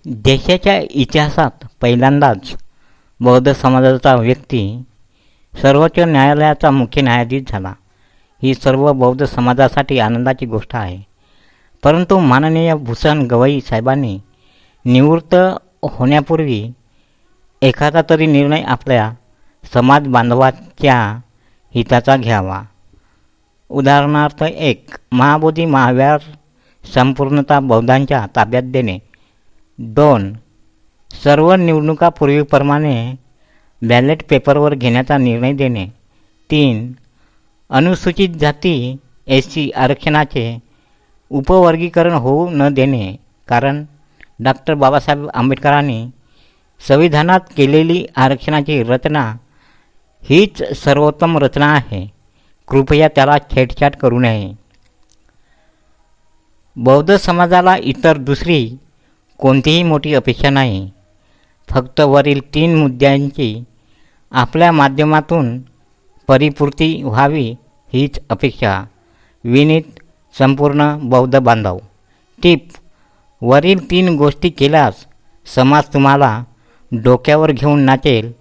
देशाच्या इतिहासात पहिल्यांदाच बौद्ध समाजाचा व्यक्ती सर्वोच्च न्यायालयाचा मुख्य न्यायाधीश झाला. ही सर्व बौद्ध समाजासाठी आनंदाची गोष्ट आहे. परंतु माननीय भूषण गवई साहेबांनी निवृत्त होण्यापूर्वी एखादा तरी निर्णय आपल्या समाज बांधवाच्या हिताचा घ्यावा. उदाहरणार्थ 1. महाबोधी महाविहार संपूर्णतः बौद्धांच्या ताब्यात देणे. 2. सर्व निवडणुका पूर्वीप्रमाणे बॅलेट पेपरवर घेण्याचा निर्णय देणे. 3. अनुसूचित जाती SC आरक्षणाचे उपवर्गीकरण होऊ न देणे, कारण डॉक्टर बाबासाहेब आंबेडकरांनी संविधानात केलेली आरक्षणाची रचना हीच सर्वोत्तम रचना आहे. कृपया त्याला छेडछाड करू नये. बौद्ध समाजाला इतर दुसरी कोणतीही मोठी अपेक्षा नाही. फक्त वरील 3 मुद्द्यांची आपल्या माध्यमातून परिपूर्ती व्हावी हीच अपेक्षा. विनीत संपूर्ण बौद्ध बांधव. टिप: वरील 3 गोष्टी केल्यास समाज तुम्हाला डोक्यावर घेऊन नाचेल